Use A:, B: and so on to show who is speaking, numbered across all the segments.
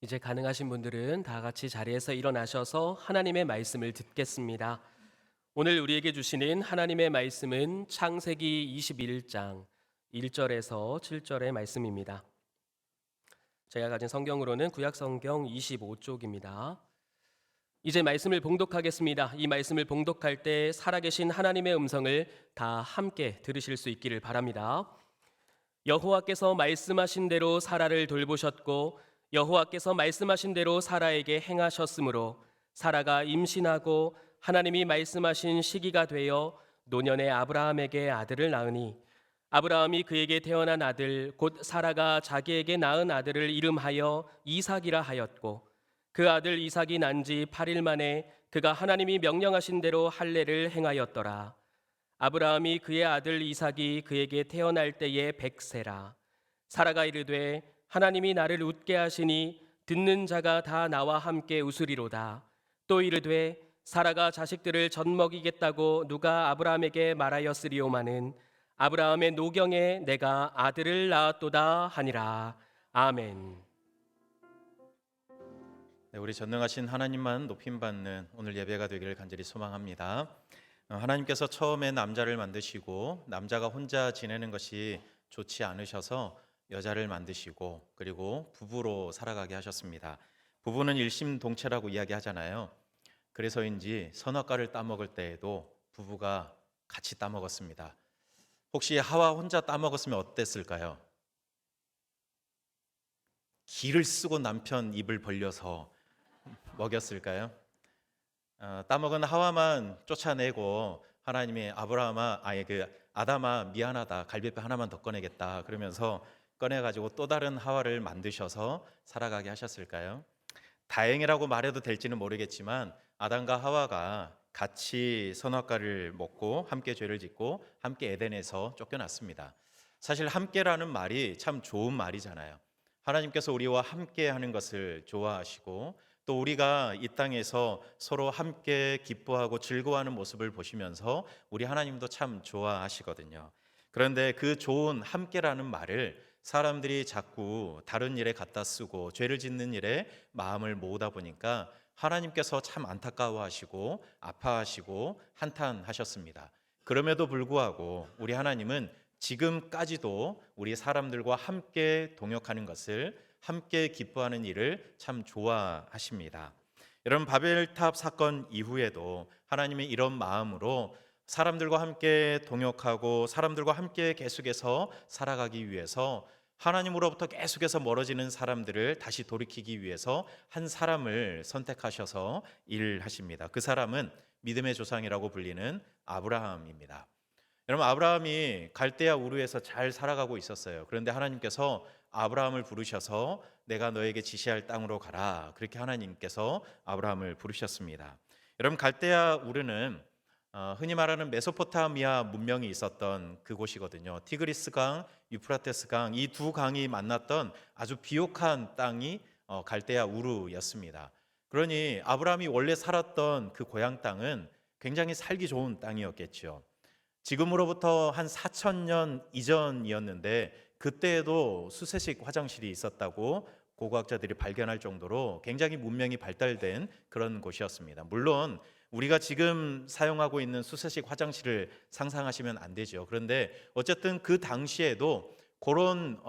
A: 이제 가능하신 분들은 다 같이 자리에서 일어나셔서 하나님의 말씀을 듣겠습니다. 오늘 우리에게 주시는 하나님의 말씀은 창세기 21장 1절에서 7절의 말씀입니다. 제가 가진 성경으로는 구약성경 25쪽입니다. 이제 말씀을 봉독하겠습니다. 이 말씀을 봉독할 때 살아계신 하나님의 음성을 다 함께 들으실 수 있기를 바랍니다. 여호와께서 말씀하신 대로 사라를 돌보셨고 여호와께서 말씀하신 대로 사라에게 행하셨으므로 사라가 임신하고 하나님이 말씀하신 시기가 되어 노년의 아브라함에게 아들을 낳으니 아브라함이 그에게 태어난 아들 곧 사라가 자기에게 낳은 아들을 이름하여 이삭이라 하였고 그 아들 이삭이 난 지 8일 만에 그가 하나님이 명령하신 대로 할례를 행하였더라. 아브라함이 그의 아들 이삭이 그에게 태어날 때에 100세라. 사라가 이르되 하나님이 나를 웃게 하시니 듣는 자가 다 나와 함께 웃으리로다. 또 이르되 사라가 자식들을 젖먹이겠다고 누가 아브라함에게 말하였으리오마는 아브라함의 노경에 내가 아들을 낳았도다 하니라. 아멘.
B: 네, 우리 전능하신 하나님만 높임받는 오늘 예배가 되기를 간절히 소망합니다. 하나님께서 처음에 남자를 만드시고 남자가 혼자 지내는 것이 좋지 않으셔서 여자를 만드시고 그리고 부부로 살아가게 하셨습니다. 부부는 일심동체라고 이야기하잖아요. 그래서인지 선악과를 따먹을 때에도 부부가 같이 따먹었습니다. 혹시 하와 혼자 따먹었으면 어땠을까요? 기를 쓰고 남편 입을 벌려서 먹였을까요? 따먹은 하와만 쫓아내고 하나님이 아담아 미안하다, 갈비뼈 하나만 더 꺼내겠다 그러면서 꺼내가지고 또 다른 하와를 만드셔서 살아가게 하셨을까요? 다행이라고 말해도 될지는 모르겠지만 아담과 하와가 같이 선악과를 먹고 함께 죄를 짓고 함께 에덴에서 쫓겨났습니다. 사실 함께라는 말이 참 좋은 말이잖아요. 하나님께서 우리와 함께 하는 것을 좋아하시고 또 우리가 이 땅에서 서로 함께 기뻐하고 즐거워하는 모습을 보시면서 우리 하나님도 참 좋아하시거든요. 그런데 그 좋은 함께라는 말을 사람들이 자꾸 다른 일에 갖다 쓰고 죄를 짓는 일에 마음을 모으다 보니까 하나님께서 참 안타까워하시고 아파하시고 한탄하셨습니다. 그럼에도 불구하고 우리 하나님은 지금까지도 우리 사람들과 함께 동역하는 것을, 함께 기뻐하는 일을 참 좋아하십니다. 여러분, 바벨탑 사건 이후에도 하나님이 이런 마음으로 사람들과 함께 동역하고 사람들과 함께 계속해서 살아가기 위해서 하나님으로부터 계속해서 멀어지는 사람들을 다시 돌이키기 위해서 한 사람을 선택하셔서 일하십니다. 그 사람은 믿음의 조상이라고 불리는 아브라함입니다. 여러분, 아브라함이 갈대아 우르에서 잘 살아가고 있었어요. 그런데 하나님께서 아브라함을 부르셔서 내가 너에게 지시할 땅으로 가라, 그렇게 하나님께서 아브라함을 부르셨습니다. 여러분, 갈대아 우르는 흔히 말하는 메소포타미아 문명이 있었던 그곳이거든요. 티그리스 강, 유프라테스 강, 이 두 강이 만났던 아주 비옥한 땅이 갈대아 우르였습니다. 그러니 아브라함이 원래 살았던 그 고향 땅은 굉장히 살기 좋은 땅이었겠죠. 지금으로부터 한 4,000년 이전이었는데 그때에도 수세식 화장실이 있었다고 고고학자들이 발견할 정도로 굉장히 문명이 발달된 그런 곳이었습니다. 물론 우리가 지금 사용하고 있는 수세식 화장실을 상상하시면 안 되죠. 그런데 어쨌든 그 당시에도 그런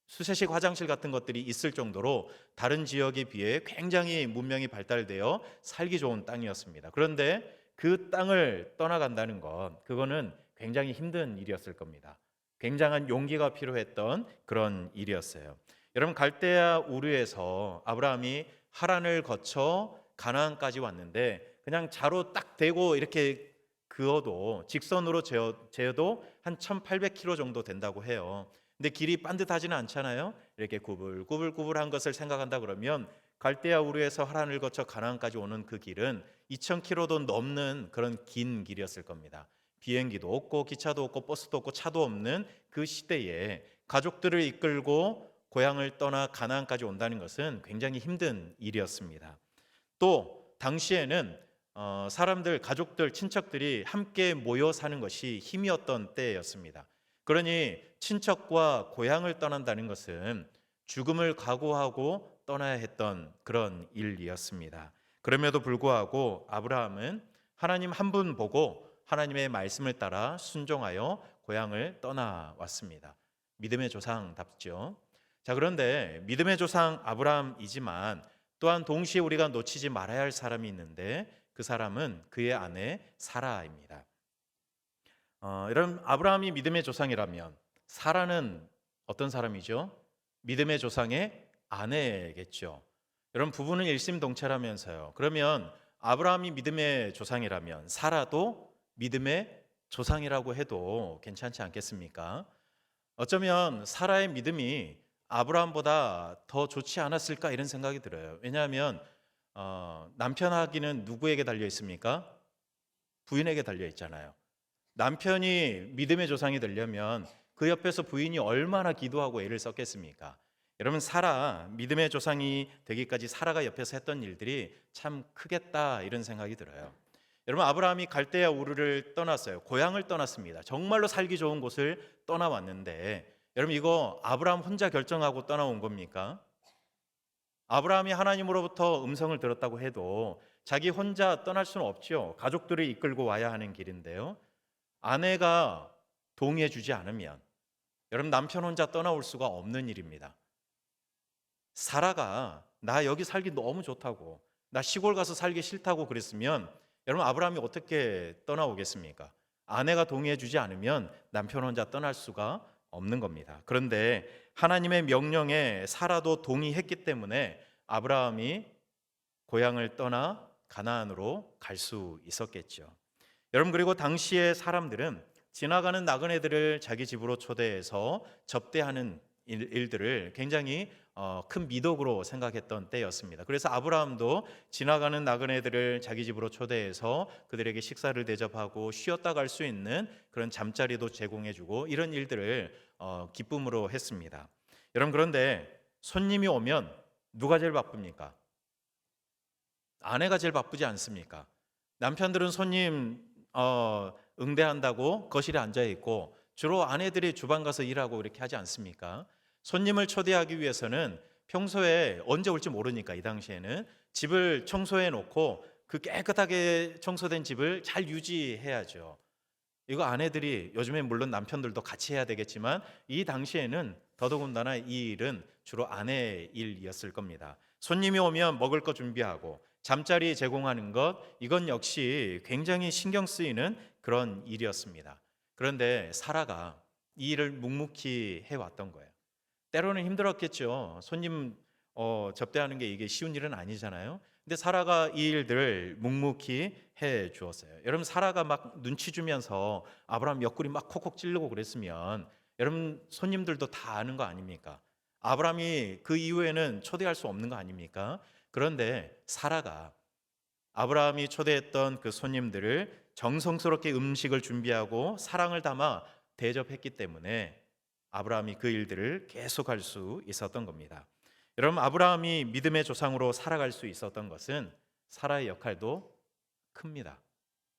B: 수세식 화장실 같은 것들이 있을 정도로 다른 지역에 비해 굉장히 문명이 발달되어 살기 좋은 땅이었습니다. 그런데 그 땅을 떠나간다는 것, 그거는 굉장히 힘든 일이었을 겁니다. 굉장한 용기가 필요했던 그런 일이었어요. 여러분, 갈대아 우르에서 아브라함이 하란을 거쳐 가나안까지 왔는데 그냥 자로 딱 대고 이렇게 그어도 직선으로 재어도 한 1,800km 정도 된다고 해요. 근데 길이 반듯하지는 않잖아요. 이렇게 구불구불한 것을 생각한다 그러면 갈대아 우르에서 하란을 거쳐 가나안까지 오는 그 길은 2,000km도 넘는 그런 긴 길이었을 겁니다. 비행기도 없고 기차도 없고 버스도 없고 차도 없는 그 시대에 가족들을 이끌고 고향을 떠나 가나안까지 온다는 것은 굉장히 힘든 일이었습니다. 또 당시에는 사람들, 가족들, 친척들이 함께 모여 사는 것이 힘이었던 때였습니다. 그러니 친척과 고향을 떠난다는 것은 죽음을 각오하고 떠나야 했던 그런 일이었습니다. 그럼에도 불구하고 아브라함은 하나님 한 분 보고 하나님의 말씀을 따라 순종하여 고향을 떠나왔습니다. 믿음의 조상답죠. 자, 그런데 믿음의 조상 아브라함이지만 또한 동시에 우리가 놓치지 말아야 할 사람이 있는데 그 사람은 그의 아내 사라입니다. 이런 아브라함이 믿음의 조상이라면 사라는 어떤 사람이죠? 믿음의 조상의 아내겠죠. 여러분 부부는 일심동체라면서요. 그러면 아브라함이 믿음의 조상이라면 사라도 믿음의 조상이라고 해도 괜찮지 않겠습니까? 어쩌면 사라의 믿음이 아브라함보다 더 좋지 않았을까 이런 생각이 들어요. 왜냐하면 남편 하기는 누구에게 달려 있습니까? 부인에게 달려 있잖아요. 남편이 믿음의 조상이 되려면 그 옆에서 부인이 얼마나 기도하고 애를 썼겠습니까? 여러분 사라 믿음의 조상이 되기까지 사라가 옆에서 했던 일들이 참 크겠다 이런 생각이 들어요. 여러분 아브라함이 갈대아 우르를 떠났어요. 고향을 떠났습니다. 정말로 살기 좋은 곳을 떠나왔는데 여러분 이거 아브라함 혼자 결정하고 떠나온 겁니까? 아브라함이 하나님으로부터 음성을 들었다고 해도 자기 혼자 떠날 수는 없죠. 가족들을 이끌고 와야 하는 길인데요. 아내가 동의해 주지 않으면 여러분 남편 혼자 떠나올 수가 없는 일입니다. 사라가 나 여기 살기 너무 좋다고 나 시골 가서 살기 싫다고 그랬으면 여러분 아브라함이 어떻게 떠나오겠습니까? 아내가 동의해 주지 않으면 남편 혼자 떠날 수가 없는 겁니다. 그런데 하나님의 명령에 사라도 동의했기 때문에 아브라함이 고향을 떠나 가나안으로 갈 수 있었겠죠. 여러분 그리고 당시의 사람들은 지나가는 나그네들을 자기 집으로 초대해서 접대하는 일들을 굉장히 큰 미덕으로 생각했던 때였습니다. 그래서 아브라함도 지나가는 나그네들을 자기 집으로 초대해서 그들에게 식사를 대접하고 쉬었다 갈 수 있는 그런 잠자리도 제공해주고 이런 일들을 기쁨으로 했습니다. 여러분 그런데 손님이 오면 누가 제일 바쁩니까? 아내가 제일 바쁘지 않습니까? 남편들은 손님 응대한다고 거실에 앉아 있고 주로 아내들이 주방 가서 일하고 이렇게 하지 않습니까? 손님을 초대하기 위해서는 평소에 언제 올지 모르니까 이 당시에는 집을 청소해 놓고 그 깨끗하게 청소된 집을 잘 유지해야죠. 이거 아내들이 요즘에 물론 남편들도 같이 해야 되겠지만 이 당시에는 더더군다나 이 일은 주로 아내의 일이었을 겁니다. 손님이 오면 먹을 거 준비하고 잠자리 제공하는 것 이건 역시 굉장히 신경 쓰이는 그런 일이었습니다. 그런데 사라가 이 일을 묵묵히 해왔던 거예요. 때로는 힘들었겠죠. 손님 접대하는 게 이게 쉬운 일은 아니잖아요. 근데 사라가 이 일들을 묵묵히 해 주었어요. 여러분 사라가 막 눈치 주면서 아브라함 옆구리 막 콕콕 찌르고 그랬으면 여러분 손님들도 다 아는 거 아닙니까? 아브라함이 그 이후에는 초대할 수 없는 거 아닙니까? 그런데 사라가 아브라함이 초대했던 그 손님들을 정성스럽게 음식을 준비하고 사랑을 담아 대접했기 때문에 아브라함이 그 일들을 계속할 수 있었던 겁니다. 여러분 아브라함이 믿음의 조상으로 살아갈 수 있었던 것은 사라의 역할도 큽니다.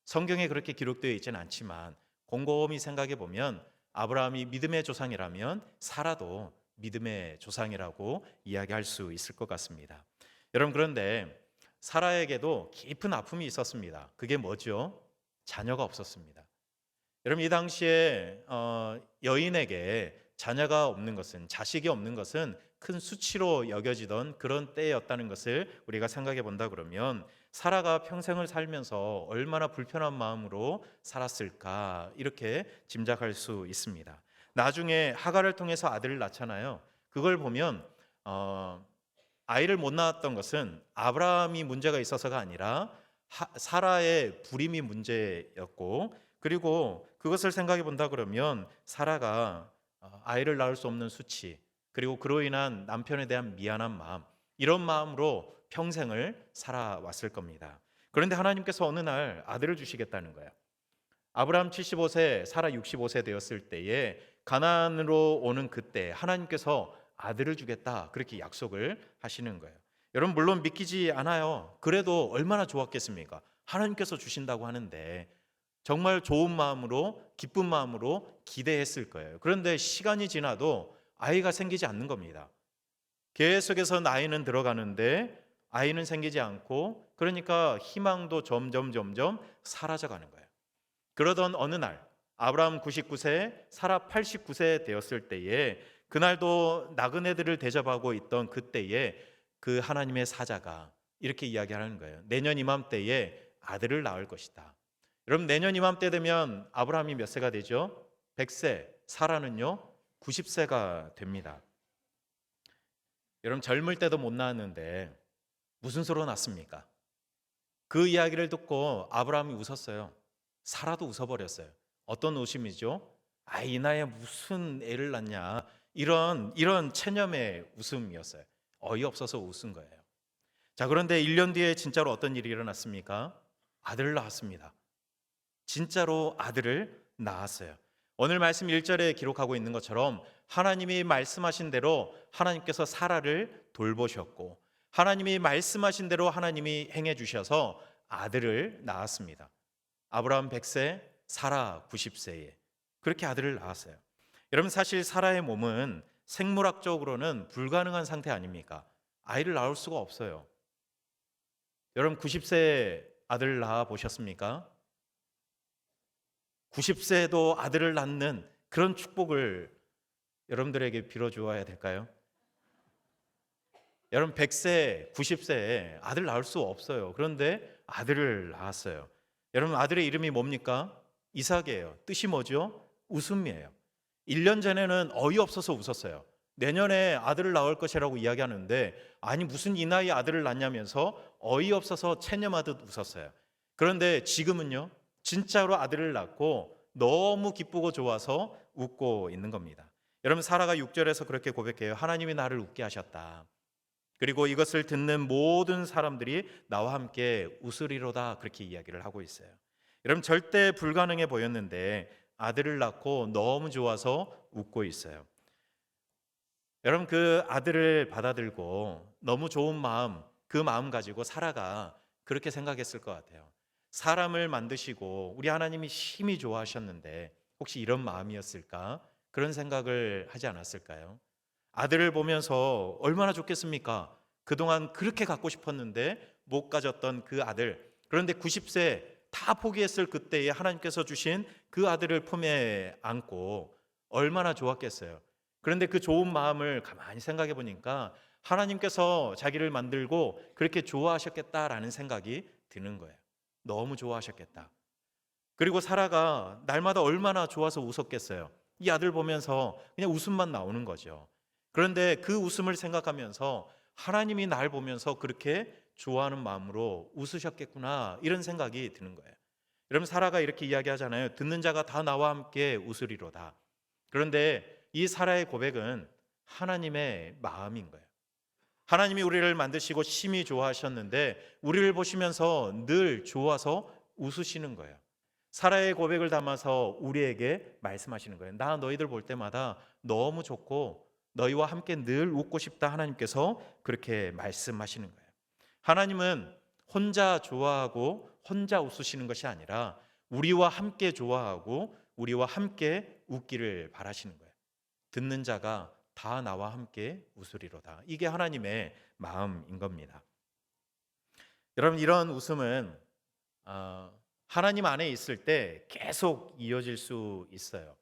B: 성경에 그렇게 기록되어 있지는 않지만 곰곰이 생각해 보면 아브라함이 믿음의 조상이라면 사라도 믿음의 조상이라고 이야기할 수 있을 것 같습니다. 여러분 그런데 사라에게도 깊은 아픔이 있었습니다. 그게 뭐죠? 자녀가 없었습니다. 여러분 이 당시에 여인에게 자녀가 없는 것은 자식이 없는 것은 큰 수치로 여겨지던 그런 때였다는 것을 우리가 생각해 본다 그러면 사라가 평생을 살면서 얼마나 불편한 마음으로 살았을까 이렇게 짐작할 수 있습니다. 나중에 하갈을 통해서 아들을 낳잖아요. 그걸 보면 아이를 못 낳았던 것은 아브라함이 문제가 있어서가 아니라 사라의 불임이 문제였고 그리고 그것을 생각해 본다 그러면 사라가 아이를 낳을 수 없는 수치 그리고 그로 인한 남편에 대한 미안한 마음 이런 마음으로 평생을 살아왔을 겁니다. 그런데 하나님께서 어느 날 아들을 주시겠다는 거예요. 아브라함 75세, 사라 65세 되었을 때에 가나안으로 오는 그때 하나님께서 아들을 주겠다 그렇게 약속을 하시는 거예요. 여러분 물론 믿기지 않아요. 그래도 얼마나 좋았겠습니까? 하나님께서 주신다고 하는데 정말 좋은 마음으로 기쁜 마음으로 기대했을 거예요. 그런데 시간이 지나도 아이가 생기지 않는 겁니다. 계속해서 나이는 들어가는데 아이는 생기지 않고, 그러니까 희망도 점점 사라져가는 거예요. 그러던 어느 날 아브라함 99세, 사라 89세 되었을 때에, 그날도 나그네들을 대접하고 있던 그때에 그 하나님의 사자가 이렇게 이야기하는 거예요. 내년 이맘때에 아들을 낳을 것이다. 여러분, 내년 이맘때 되면 아브라함이 몇 세가 되죠? 100세, 사라는요 90세가 됩니다. 여러분, 젊을 때도 못 낳았는데 무슨 소로 낳습니까? 그 이야기를 듣고 아브라함이 웃었어요. 사라도 웃어버렸어요. 어떤 웃음이죠? 이 나이에 무슨 애를 낳냐, 이런 체념의 웃음이었어요. 어이없어서 웃은 거예요. 자, 그런데 1년 뒤에 진짜로 어떤 일이 일어났습니까? 아들을 낳았습니다. 진짜로 아들을 낳았어요. 오늘 말씀 1절에 기록하고 있는 것처럼 하나님이 말씀하신 대로 하나님께서 사라를 돌보셨고, 하나님이 말씀하신 대로 하나님이 행해 주셔서 아들을 낳았습니다. 아브라함 100세, 사라 90세에 그렇게 아들을 낳았어요. 여러분, 사실 사라의 몸은 생물학적으로는 불가능한 상태 아닙니까? 아이를 낳을 수가 없어요. 여러분, 90세에 아들을 낳아 보셨습니까? 90세에도 아들을 낳는 그런 축복을 여러분들에게 빌어주어야 될까요? 여러분, 100세, 90세에 아들 낳을 수 없어요. 그런데 아들을 낳았어요. 여러분, 아들의 이름이 뭡니까? 이삭이에요. 뜻이 뭐죠? 웃음이에요. 1년 전에는 어이없어서 웃었어요. 내년에 아들을 낳을 것이라고 이야기하는데, 아니 무슨 이 나이에 아들을 낳냐면서 어이없어서 체념하듯 웃었어요. 그런데 지금은요, 진짜로 아들을 낳고 너무 기쁘고 좋아서 웃고 있는 겁니다. 여러분, 사라가 6절에서 그렇게 고백해요. 하나님이 나를 웃게 하셨다. 그리고 이것을 듣는 모든 사람들이 나와 함께 웃으리로다, 그렇게 이야기를 하고 있어요. 여러분, 절대 불가능해 보였는데 아들을 낳고 너무 좋아서 웃고 있어요. 여러분, 그 아들을 받아들고 너무 좋은 마음, 그 마음 가지고 사라가 그렇게 생각했을 것 같아요. 사람을 만드시고 우리 하나님이 심히 좋아하셨는데 혹시 이런 마음이었을까? 그런 생각을 하지 않았을까요? 아들을 보면서 얼마나 좋겠습니까? 그동안 그렇게 갖고 싶었는데 못 가졌던 그 아들, 그런데 90세 다 포기했을 그때에 하나님께서 주신 그 아들을 품에 안고 얼마나 좋았겠어요. 그런데 그 좋은 마음을 가만히 생각해 보니까 하나님께서 자기를 만들고 그렇게 좋아하셨겠다라는 생각이 드는 거예요. 너무 좋아하셨겠다. 그리고 사라가 날마다 얼마나 좋아서 웃었겠어요. 이 아들 보면서 그냥 웃음만 나오는 거죠. 그런데 그 웃음을 생각하면서 하나님이 날 보면서 그렇게 좋아하는 마음으로 웃으셨겠구나, 이런 생각이 드는 거예요. 여러분, 사라가 이렇게 이야기하잖아요. 듣는 자가 다 나와 함께 웃으리로다. 그런데 이 사라의 고백은 하나님의 마음인 거예요. 하나님이 우리를 만드시고 심히 좋아하셨는데 우리를 보시면서 늘 좋아서 웃으시는 거예요. 사라의 고백을 담아서 우리에게 말씀하시는 거예요. 나 너희들 볼 때마다 너무 좋고 너희와 함께 늘 웃고 싶다, 하나님께서 그렇게 말씀하시는 거예요. 하나님은 혼자 좋아하고 혼자 웃으시는 것이 아니라 우리와 함께 좋아하고 우리와 함께 웃기를 바라시는 거예요. 듣는 자가 다 나와 함께 웃으리로다. 이게 하나님의 마음인 겁니다. 여러분, 이런 웃음은 하나님 안에 있을 때 계속 이어질 수 있어요.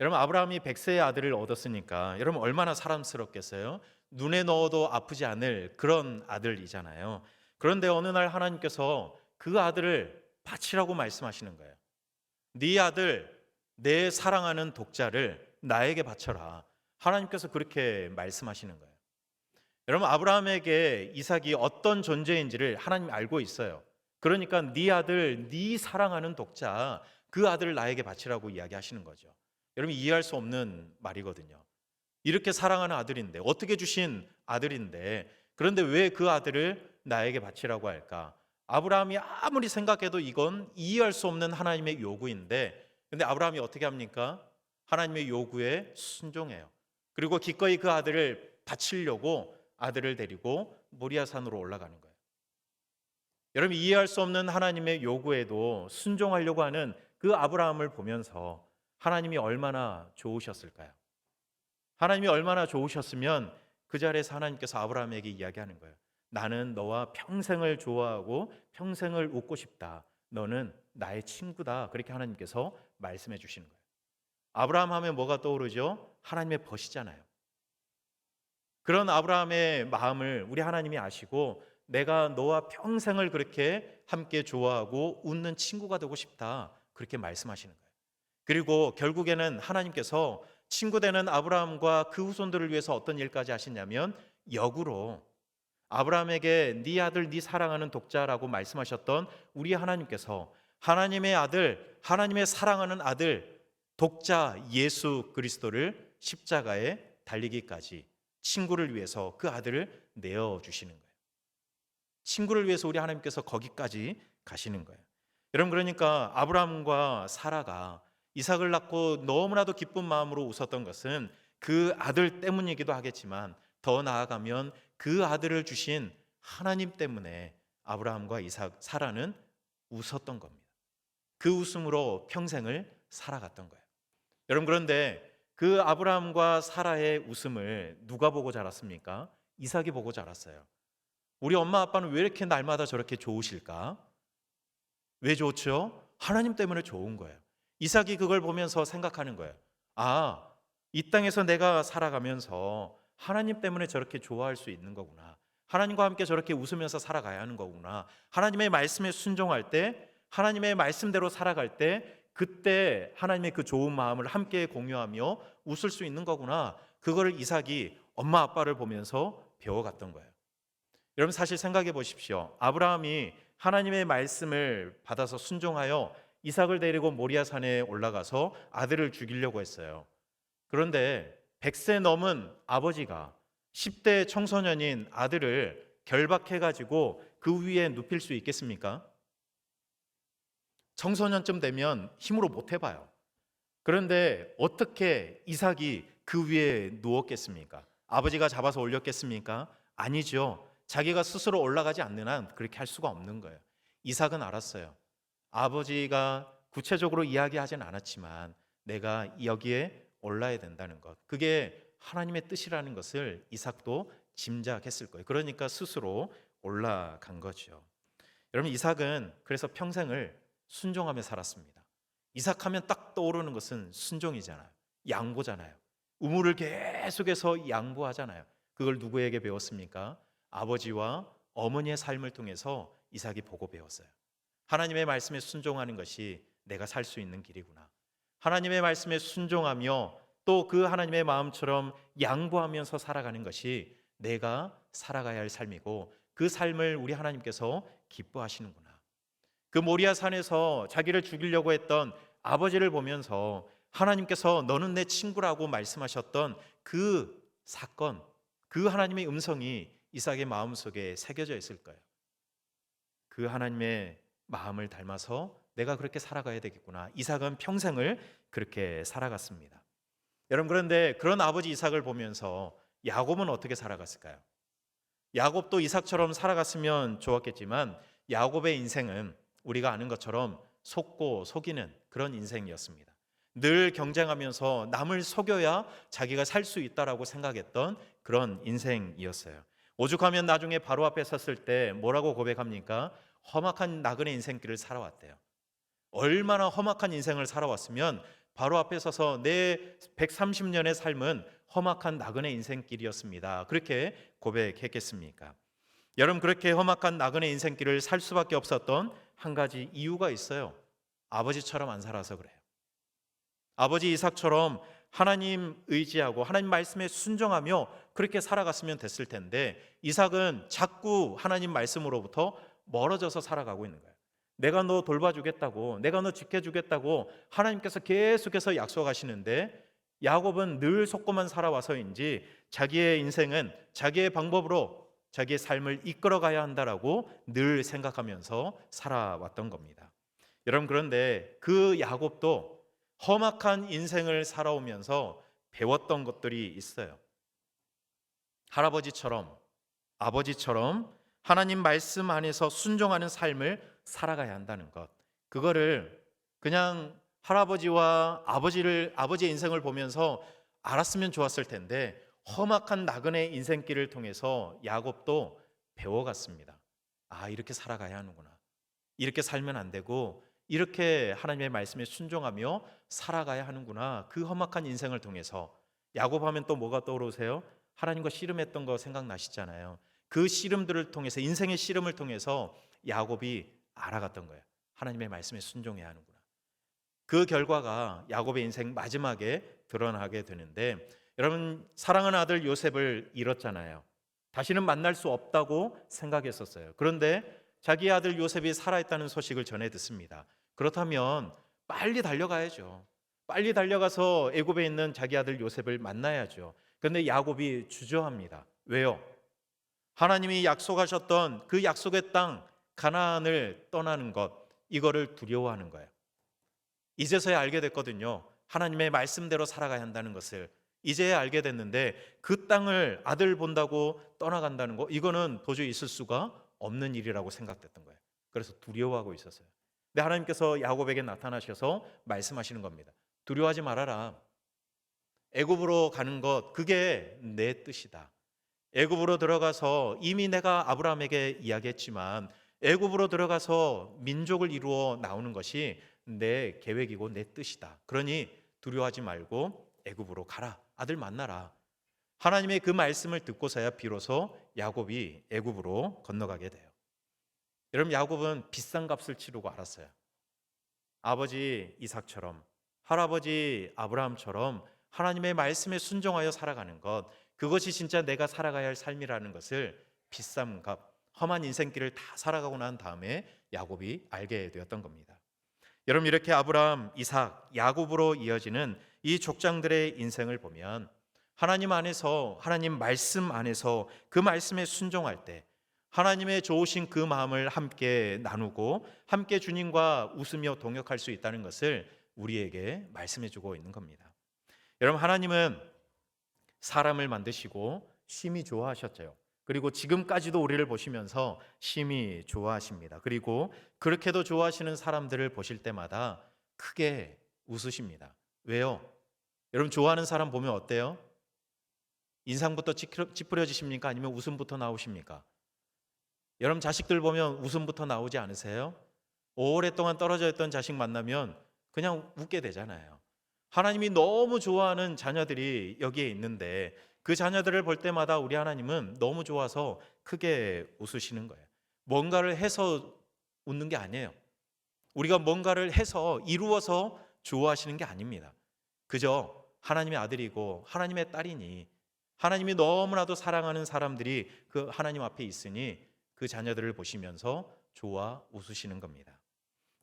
B: 여러분, 아브라함이 100세의 아들을 얻었으니까 여러분 얼마나 사랑스럽겠어요? 눈에 넣어도 아프지 않을 그런 아들이잖아요. 그런데 어느 날 하나님께서 그 아들을 바치라고 말씀하시는 거예요. 네 아들, 내 사랑하는 독자를 나에게 바쳐라. 하나님께서 그렇게 말씀하시는 거예요. 여러분, 아브라함에게 이삭이 어떤 존재인지를 하나님이 알고 있어요. 그러니까 네 아들, 네 사랑하는 독자, 그 아들을 나에게 바치라고 이야기하시는 거죠. 여러분, 이해할 수 없는 말이거든요. 이렇게 사랑하는 아들인데, 어떻게 주신 아들인데, 그런데 왜 그 아들을 나에게 바치라고 할까? 아브라함이 아무리 생각해도 이건 이해할 수 없는 하나님의 요구인데, 근데 아브라함이 어떻게 합니까? 하나님의 요구에 순종해요. 그리고 기꺼이 그 아들을 바치려고 아들을 데리고 모리아산으로 올라가는 거예요. 여러분, 이해할 수 없는 하나님의 요구에도 순종하려고 하는 그 아브라함을 보면서 하나님이 얼마나 좋으셨을까요? 하나님이 얼마나 좋으셨으면 그 자리에서 하나님께서 아브라함에게 이야기하는 거예요. 나는 너와 평생을 좋아하고 평생을 웃고 싶다. 너는 나의 친구다. 그렇게 하나님께서 말씀해 주시는 거예요. 아브라함 하면 뭐가 떠오르죠? 하나님의 벗이잖아요. 그런 아브라함의 마음을 우리 하나님이 아시고 내가 너와 평생을 그렇게 함께 좋아하고 웃는 친구가 되고 싶다. 그렇게 말씀하시는 거예요. 그리고 결국에는 하나님께서 친구 되는 아브라함과 그 후손들을 위해서 어떤 일까지 하시냐면 역으로 아브라함에게 네 아들 네 사랑하는 독자라고 말씀하셨던 우리 하나님께서 하나님의 아들, 하나님의 사랑하는 아들 독자 예수 그리스도를 십자가에 달리기까지 친구를 위해서 그 아들을 내어주시는 거예요. 친구를 위해서 우리 하나님께서 거기까지 가시는 거예요. 여러분, 그러니까 아브라함과 사라가 이삭을 낳고 너무나도 기쁜 마음으로 웃었던 것은 그 아들 때문이기도 하겠지만 더 나아가면 그 아들을 주신 하나님 때문에 아브라함과 이삭, 사라는 웃었던 겁니다. 그 웃음으로 평생을 살아갔던 거예요. 여러분, 그런데 그 아브라함과 사라의 웃음을 누가 보고 자랐습니까? 이삭이 보고 자랐어요. 우리 엄마 아빠는 왜 이렇게 날마다 저렇게 좋으실까? 왜 좋죠? 하나님 때문에 좋은 거예요. 이삭이 그걸 보면서 생각하는 거예요. 아, 이 땅에서 내가 살아가면서 하나님 때문에 저렇게 좋아할 수 있는 거구나. 하나님과 함께 저렇게 웃으면서 살아가야 하는 거구나. 하나님의 말씀에 순종할 때, 하나님의 말씀대로 살아갈 때 그때 하나님의 그 좋은 마음을 함께 공유하며 웃을 수 있는 거구나. 그거를 이삭이 엄마 아빠를 보면서 배워갔던 거예요. 여러분, 사실 생각해 보십시오. 아브라함이 하나님의 말씀을 받아서 순종하여 이삭을 데리고 모리아산에 올라가서 아들을 죽이려고 했어요. 그런데 100세 넘은 아버지가 10대 청소년인 아들을 결박해가지고 그 위에 눕힐 수 있겠습니까? 청소년쯤 되면 힘으로 못 해봐요. 그런데 어떻게 이삭이 그 위에 누웠겠습니까? 아버지가 잡아서 올렸겠습니까? 아니죠. 자기가 스스로 올라가지 않는 한 그렇게 할 수가 없는 거예요. 이삭은 알았어요. 아버지가 구체적으로 이야기하진 않았지만 내가 여기에 올라야 된다는 것, 그게 하나님의 뜻이라는 것을 이삭도 짐작했을 거예요. 그러니까 스스로 올라간 거죠. 여러분, 이삭은 그래서 평생을 순종하며 살았습니다. 이삭하면 딱 떠오르는 것은 순종이잖아요. 양보잖아요. 우물을 계속해서 양보하잖아요. 그걸 누구에게 배웠습니까? 아버지와 어머니의 삶을 통해서 이삭이 보고 배웠어요. 하나님의 말씀에 순종하는 것이 내가 살 수 있는 길이구나. 하나님의 말씀에 순종하며 또 그 하나님의 마음처럼 양보하면서 살아가는 것이 내가 살아가야 할 삶이고 그 삶을 우리 하나님께서 기뻐하시는구나. 그 모리아 산에서 자기를 죽이려고 했던 아버지를 보면서 하나님께서 너는 내 친구라고 말씀하셨던 그 사건, 그 하나님의 음성이 이삭의 마음속에 새겨져 있을 거예요. 그 하나님의 마음을 닮아서 내가 그렇게 살아가야 되겠구나. 이삭은 평생을 그렇게 살아갔습니다. 여러분, 그런데 그런 아버지 이삭을 보면서 야곱은 어떻게 살아갔을까요? 야곱도 이삭처럼 살아갔으면 좋았겠지만 야곱의 인생은 우리가 아는 것처럼 속고 속이는 그런 인생이었습니다. 늘 경쟁하면서 남을 속여야 자기가 살 수 있다라고 생각했던 그런 인생이었어요. 오죽하면 나중에 바로 앞에 섰을 때 뭐라고 고백합니까? 험악한 나그네 인생길을 살아왔대요. 얼마나 험악한 인생을 살아왔으면 바로 앞에 서서 내 130년의 삶은 험악한 나그네 인생길이었습니다. 그렇게 고백했겠습니까? 여러분, 그렇게 험악한 나그네 인생길을 살 수밖에 없었던 한 가지 이유가 있어요. 아버지처럼 안 살아서 그래요. 아버지 이삭처럼 하나님 의지하고 하나님 말씀에 순종하며 그렇게 살아갔으면 됐을 텐데 이삭은 자꾸 하나님 말씀으로부터 멀어져서 살아가고 있는 거예요. 내가 너 돌봐주겠다고, 내가 너 지켜주겠다고 하나님께서 계속해서 약속하시는데 야곱은 늘 속고만 살아와서인지 자기의 인생은 자기의 방법으로 자기의 삶을 이끌어가야 한다라고 늘 생각하면서 살아왔던 겁니다. 여러분, 그런데 그 야곱도 험악한 인생을 살아오면서 배웠던 것들이 있어요. 할아버지처럼, 아버지처럼 하나님 말씀 안에서 순종하는 삶을 살아가야 한다는 것, 그거를 그냥 할아버지와 아버지의 인생을 보면서 알았으면 좋았을 텐데 험악한 나그네 인생길을 통해서 야곱도 배워갔습니다. 아, 이렇게 살아가야 하는구나. 이렇게 살면 안 되고 이렇게 하나님의 말씀에 순종하며 살아가야 하는구나. 그 험악한 인생을 통해서 야곱하면 또 뭐가 떠오르세요? 하나님과 씨름했던 거 생각나시잖아요. 그 씨름들을 통해서 인생의 씨름을 통해서 야곱이 알아갔던 거예요. 하나님의 말씀에 순종해야 하는구나. 그 결과가 야곱의 인생 마지막에 드러나게 되는데 여러분 사랑하는 아들 요셉을 잃었잖아요. 다시는 만날 수 없다고 생각했었어요. 그런데 자기 아들 요셉이 살아있다는 소식을 전해 듣습니다. 그렇다면 빨리 달려가야죠. 빨리 달려가서 애굽에 있는 자기 아들 요셉을 만나야죠. 그런데 야곱이 주저합니다. 왜요? 하나님이 약속하셨던 그 약속의 땅 가나안을 떠나는 것, 이거를 두려워하는 거예요. 이제서야 알게 됐거든요. 하나님의 말씀대로 살아가야 한다는 것을 이제야 알게 됐는데 그 땅을 아들 본다고 떠나간다는 거, 이거는 도저히 있을 수가 없는 일이라고 생각됐던 거예요. 그래서 두려워하고 있었어요. 근데 하나님께서 야곱에게 나타나셔서 말씀하시는 겁니다. 두려워하지 말아라. 애굽으로 가는 것, 그게 내 뜻이다. 애굽으로 들어가서 이미 내가 아브라함에게 이야기했지만 애굽으로 들어가서 민족을 이루어 나오는 것이 내 계획이고 내 뜻이다. 그러니 두려워하지 말고 애굽으로 가라. 아들 만나라. 하나님의 그 말씀을 듣고서야 비로소 야곱이 애굽으로 건너가게 돼요. 여러분 야곱은 비싼 값을 치르고 알았어요. 아버지 이삭처럼 할아버지 아브라함처럼 하나님의 말씀에 순종하여 살아가는 것, 그것이 진짜 내가 살아가야 할 삶이라는 것을 비싼 값, 험한 인생길을 다 살아가고 난 다음에 야곱이 알게 되었던 겁니다. 여러분 이렇게 아브라함, 이삭, 야곱으로 이어지는 이 족장들의 인생을 보면 하나님 안에서, 하나님 말씀 안에서 그 말씀에 순종할 때 하나님의 좋으신 그 마음을 함께 나누고 함께 주님과 웃으며 동역할 수 있다는 것을 우리에게 말씀해 주고 있는 겁니다. 여러분 하나님은 사람을 만드시고 심히 좋아하셨죠. 그리고 지금까지도 우리를 보시면서 심히 좋아하십니다. 그리고 그렇게도 좋아하시는 사람들을 보실 때마다 크게 웃으십니다. 왜요? 여러분 좋아하는 사람 보면 어때요? 인상부터 찌푸려지십니까? 아니면 웃음부터 나오십니까? 여러분 자식들 보면 웃음부터 나오지 않으세요? 오랫동안 떨어져 있던 자식 만나면 그냥 웃게 되잖아요. 하나님이 너무 좋아하는 자녀들이 여기에 있는데 그 자녀들을 볼 때마다 우리 하나님은 너무 좋아서 크게 웃으시는 거예요. 뭔가를 해서 웃는 게 아니에요. 우리가 뭔가를 해서 이루어서 좋아하시는 게 아닙니다. 그저 하나님의 아들이고 하나님의 딸이니 하나님이 너무나도 사랑하는 사람들이 그 하나님 앞에 있으니 그 자녀들을 보시면서 좋아 웃으시는 겁니다.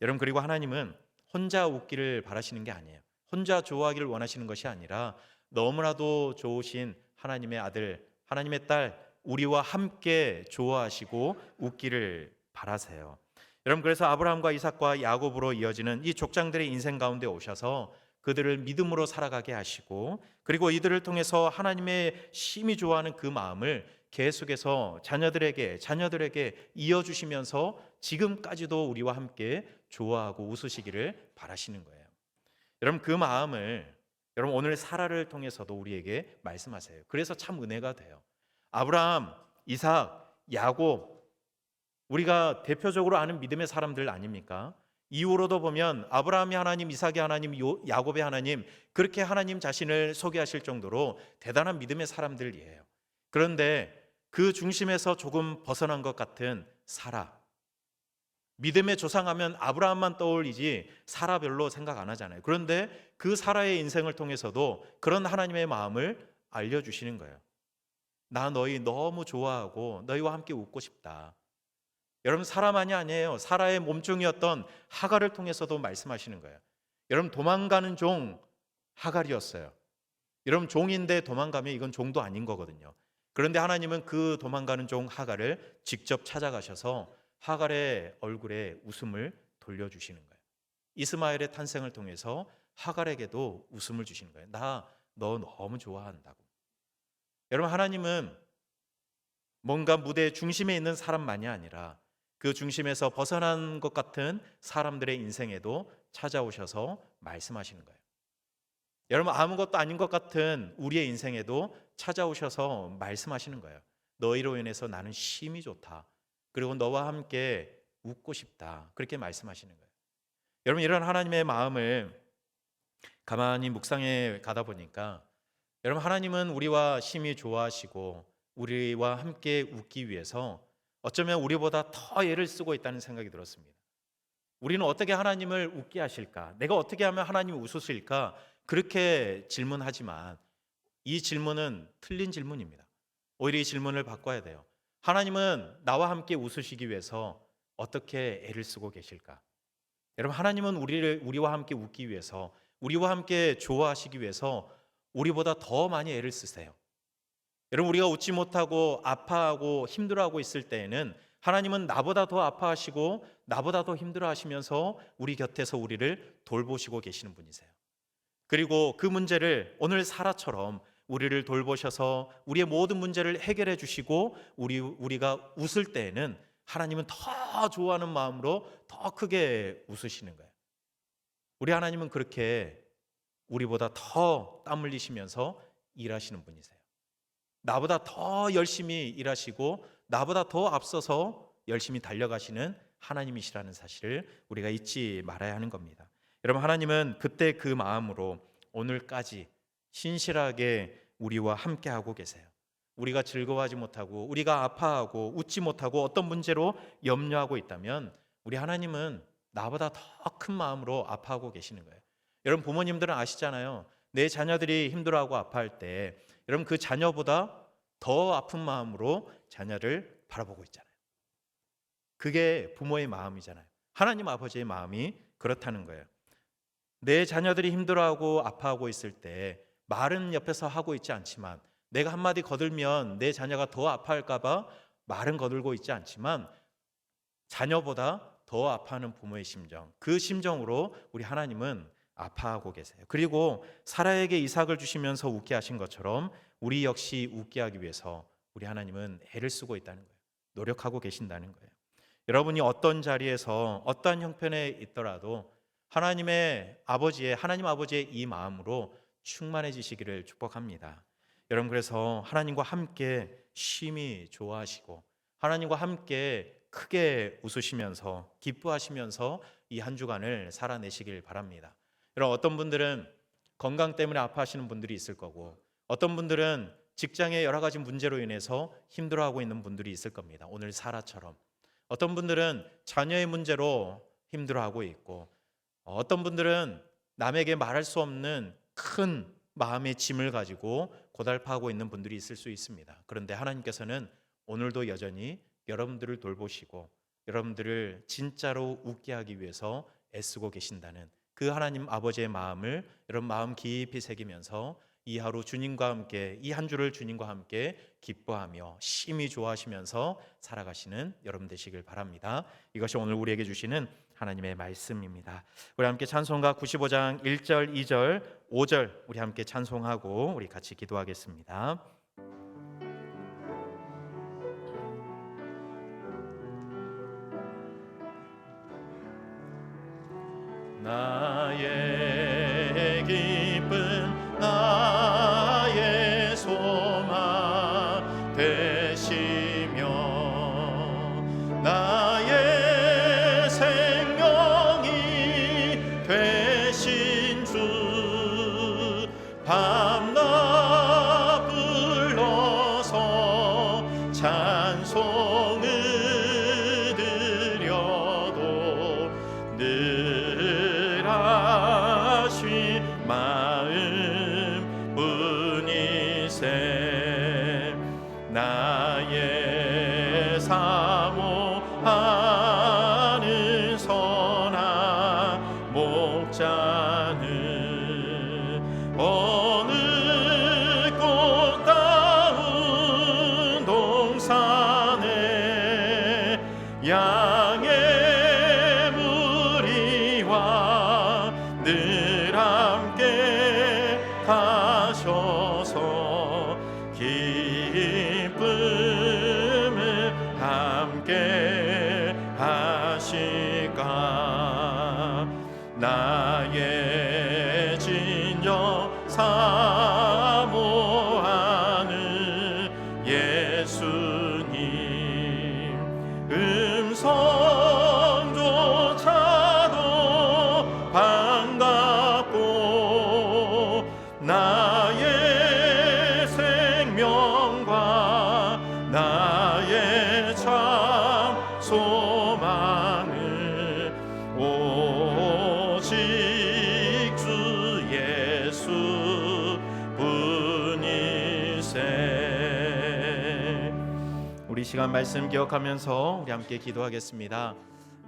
B: 여러분 그리고 하나님은 혼자 웃기를 바라시는 게 아니에요. 혼자 좋아하기를 원하시는 것이 아니라 너무나도 좋으신 하나님의 아들, 하나님의 딸, 우리와 함께 좋아하시고 웃기를 바라세요. 여러분 그래서 아브라함과 이삭과 야곱으로 이어지는 이 족장들의 인생 가운데 오셔서 그들을 믿음으로 살아가게 하시고 그리고 이들을 통해서 하나님의 심히 좋아하는 그 마음을 계속해서 자녀들에게 이어주시면서 지금까지도 우리와 함께 좋아하고 웃으시기를 바라시는 거예요. 여러분 그 마음을 여러분 오늘 사라를 통해서도 우리에게 말씀하세요. 그래서 참 은혜가 돼요. 아브라함, 이삭, 야곱, 우리가 대표적으로 아는 믿음의 사람들 아닙니까? 이후로도 보면 아브라함이 하나님, 이삭이 하나님, 야곱의 하나님, 그렇게 하나님 자신을 소개하실 정도로 대단한 믿음의 사람들이에요. 그런데 그 중심에서 조금 벗어난 것 같은 사라, 믿음의 조상하면 아브라함만 떠올리지 사라 별로 생각 안 하잖아요. 그런데 그 사라의 인생을 통해서도 그런 하나님의 마음을 알려주시는 거예요. 나 너희 너무 좋아하고 너희와 함께 웃고 싶다. 여러분 사라만이 아니에요. 사라의 몸종이었던 하갈을 통해서도 말씀하시는 거예요. 여러분 도망가는 종 하갈이었어요. 여러분 종인데 도망가면 이건 종도 아닌 거거든요. 그런데 하나님은 그 도망가는 종 하갈을 직접 찾아가셔서 하갈의 얼굴에 웃음을 돌려주시는 거예요. 이스마엘의 탄생을 통해서 하갈에게도 웃음을 주시는 거예요. 나 너 너무 좋아한다고. 여러분 하나님은 뭔가 무대 중심에 있는 사람만이 아니라 그 중심에서 벗어난 것 같은 사람들의 인생에도 찾아오셔서 말씀하시는 거예요. 여러분 아무것도 아닌 것 같은 우리의 인생에도 찾아오셔서 말씀하시는 거예요. 너희로 인해서 나는 쉼이 좋다. 그리고 너와 함께 웃고 싶다. 그렇게 말씀하시는 거예요. 여러분, 이런 하나님의 마음을 가만히 묵상해 가다 보니까 여러분, 하나님은 우리와 심히 좋아하시고 우리와 함께 웃기 위해서 어쩌면 우리보다 더 애를 쓰고 있다는 생각이 들었습니다. 우리는 어떻게 하나님을 웃게 하실까? 내가 어떻게 하면 하나님이 웃으실까? 그렇게 질문하지만 이 질문은 틀린 질문입니다. 오히려 이 질문을 바꿔야 돼요. 하나님은 나와 함께 웃으시기 위해서 어떻게 애를 쓰고 계실까? 여러분, 하나님은 우리와 함께 웃기 위해서, 우리와 함께 좋아하시기 위해서 우리보다 더 많이 애를 쓰세요. 여러분, 우리가 웃지 못하고 아파하고 힘들어하고 있을 때에는 하나님은 나보다 더 아파하시고 나보다 더 힘들어하시면서 우리 곁에서 우리를 돌보시고 계시는 분이세요. 그리고 그 문제를 오늘 사라처럼 우리를 돌보셔서 우리의 모든 문제를 해결해 주시고 우리가 웃을 때에는 하나님은 더 좋아하는 마음으로 더 크게 웃으시는 거예요. 우리 하나님은 그렇게 우리보다 더 땀 흘리시면서 일하시는 분이세요. 나보다 더 열심히 일하시고 나보다 더 앞서서 열심히 달려가시는 하나님이시라는 사실을 우리가 잊지 말아야 하는 겁니다. 여러분, 하나님은 그때 그 마음으로 오늘까지 신실하게 우리와 함께하고 계세요. 우리가 즐거워하지 못하고 우리가 아파하고 웃지 못하고 어떤 문제로 염려하고 있다면 우리 하나님은 나보다 더 큰 마음으로 아파하고 계시는 거예요. 여러분, 부모님들은 아시잖아요. 내 자녀들이 힘들어하고 아파할 때 여러분, 그 자녀보다 더 아픈 마음으로 자녀를 바라보고 있잖아요. 그게 부모의 마음이잖아요. 하나님 아버지의 마음이 그렇다는 거예요. 내 자녀들이 힘들어하고 아파하고 있을 때 말은 옆에서 하고 있지 않지만, 내가 한마디 거들면 내 자녀가 더 아파할까 봐 말은 거들고 있지 않지만 자녀보다 더 아파하는 부모의 심정, 그 심정으로 우리 하나님은 아파하고 계세요. 그리고 사라에게 이삭을 주시면서 웃게 하신 것처럼 우리 역시 웃게 하기 위해서 우리 하나님은 애를 쓰고 있다는 거예요. 노력하고 계신다는 거예요. 여러분이 어떤 자리에서 어떠한 형편에 있더라도 하나님 아버지의 이 마음으로 충만해지시기를 축복합니다. 여러분, 그래서 하나님과 함께 쉼이 좋아하시고 하나님과 함께 크게 웃으시면서 기뻐하시면서 이 한 주간을 살아내시길 바랍니다. 여러분, 어떤 분들은 건강 때문에 아파하시는 분들이 있을 거고, 어떤 분들은 직장의 여러 가지 문제로 인해서 힘들어하고 있는 분들이 있을 겁니다. 오늘 사라처럼. 어떤 분들은 자녀의 문제로 힘들어하고 있고, 어떤 분들은 남에게 말할 수 없는 큰 마음의 짐을 가지고 고달파하고 있는 분들이 있을 수 있습니다. 그런데 하나님께서는 오늘도 여전히 여러분들을 돌보시고 여러분들을 진짜로 웃게 하기 위해서 애쓰고 계신다는 그 하나님 아버지의 마음을 여러분 마음 깊이 새기면서 이 하루 주님과 함께, 이 한 주를 주님과 함께 기뻐하며 심히 좋아하시면서 살아가시는 여러분 되시길 바랍니다. 이것이 오늘 우리에게 주시는 하나님의 말씀입니다. 우리 함께 찬송가 95장 1절, 2절, 5절 우리 함께 찬송하고 우리 같이 기도하겠습니다. 나의 기쁨 나의 소망 되시며 나의 생명이 되신 주 밤낮 불러서 찬송을 드려도 늘 하신 마음뿐이세 나의 사모하는 선한 목자는 어느 꽃다운 동산에 양의 무리와 늘 함께 가셔서 기쁨을 함께 하실까 나의 진정 사모하는 우리 시간 말씀 기억하면서 우리 함께 기도하겠습니다.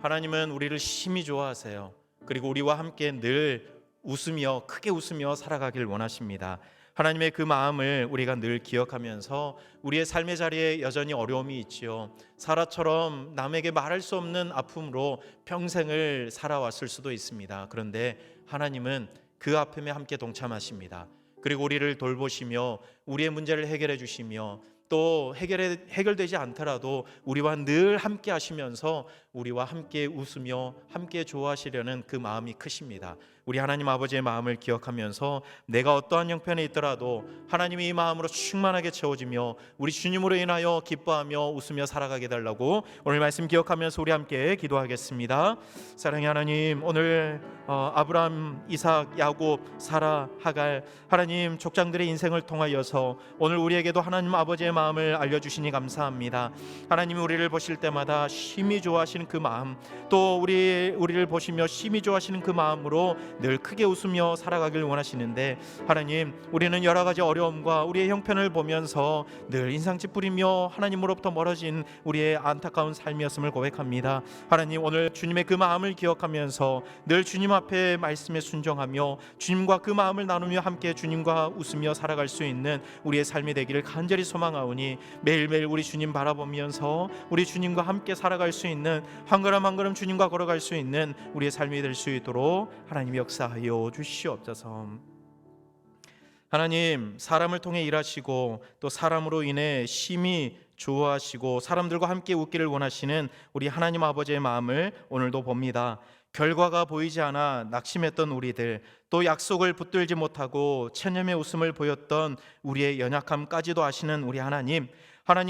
B: 하나님은 우리를 심히 좋아하세요. 그리고 우리와 함께 늘 웃으며 크게 웃으며 살아가길 원하십니다. 하나님의 그 마음을 우리가 늘 기억하면서 우리의 삶의 자리에 여전히 어려움이 있지요. 사라처럼 남에게 말할 수 없는 아픔으로 평생을 살아왔을 수도 있습니다. 그런데 하나님은 그 아픔에 함께 동참하십니다. 그리고 우리를 돌보시며 우리의 문제를 해결해 주시며 또 해결되지 않더라도 우리와 늘 함께 하시면서 우리와 함께 웃으며 함께 좋아하시려는 그 마음이 크십니다. 우리 하나님 아버지의 마음을 기억하면서 내가 어떠한 형편에 있더라도 하나님이 이 마음으로 충만하게 채워지며 우리 주님으로 인하여 기뻐하며 웃으며 살아가게 달라고 오늘 말씀 기억하면서 우리 함께 기도하겠습니다. 사랑의 하나님, 오늘 아브라함, 이삭, 야곱, 사라, 하갈 하나님 족장들의 인생을 통하여서 오늘 우리에게도 하나님 아버지의 마음을 알려주시니 감사합니다. 하나님이 우리를 보실 때마다 심히 좋아하시는 그 마음, 또 우리를 보시며 심히 좋아하시는 그 마음으로 늘 크게 웃으며 살아가길 원하시는데 하나님, 우리는 여러 가지 어려움과 우리의 형편을 보면서 늘 인상 찌푸리며 하나님으로부터 멀어진 우리의 안타까운 삶이었음을 고백합니다. 하나님, 오늘 주님의 그 마음을 기억하면서 늘 주님 앞에 말씀에 순종하며 주님과 그 마음을 나누며 함께 주님과 웃으며 살아갈 수 있는 우리의 삶이 되기를 간절히 소망하오니 매일매일 우리 주님 바라보면서 우리 주님과 함께 살아갈 수 있는 한 걸음 한 걸음 주님과 걸어갈 수 있는 우리의 삶이 될 수 있도록 하나님 역사하여 주시옵소서. 하나님, 사람을 통해 일하시고 또 사람으로 인해 심히 좋아하시고 사람들과 함께 웃기를 원하시는 우리 하나님 아버지의 마음을 오늘도 봅니다. 결과가 보이지 않아 낙심했던 우리들, 또 약속을 붙들지 못하고 체념의 웃음을 보였던 우리의 연약함까지도 아시는 우리 하나님,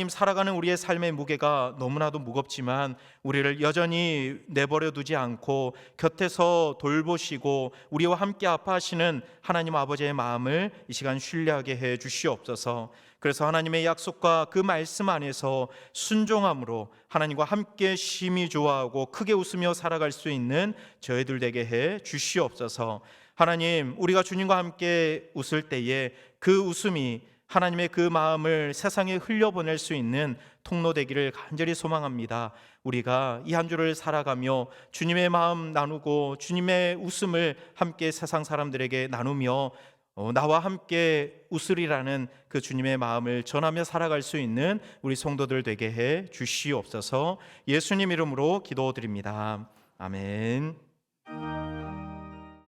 B: 살아가는 우리의 삶의 무게가 너무나도 무겁지만 우리를 여전히 내버려 두지 않고 곁에서 돌보시고 우리와 함께 아파하시는 하나님 아버지의 마음을 이 시간 신뢰하게 해 주시옵소서. 그래서 하나님의 약속과 그 말씀 안에서 순종함으로 하나님과 함께 심히 좋아하고 크게 웃으며 살아갈 수 있는 저희들 되게 해 주시옵소서. 하나님, 우리가 주님과 함께 웃을 때에 그 웃음이 하나님의 그 마음을 세상에 흘려보낼 수 있는 통로 되기를 간절히 소망합니다. 우리가 이 한 주를 살아가며 주님의 마음 나누고 주님의 웃음을 함께 세상 사람들에게 나누며 나와 함께 웃으리라는 그 주님의 마음을 전하며 살아갈 수 있는 우리 성도들 되게 해 주시옵소서. 예수님 이름으로 기도드립니다. 아멘.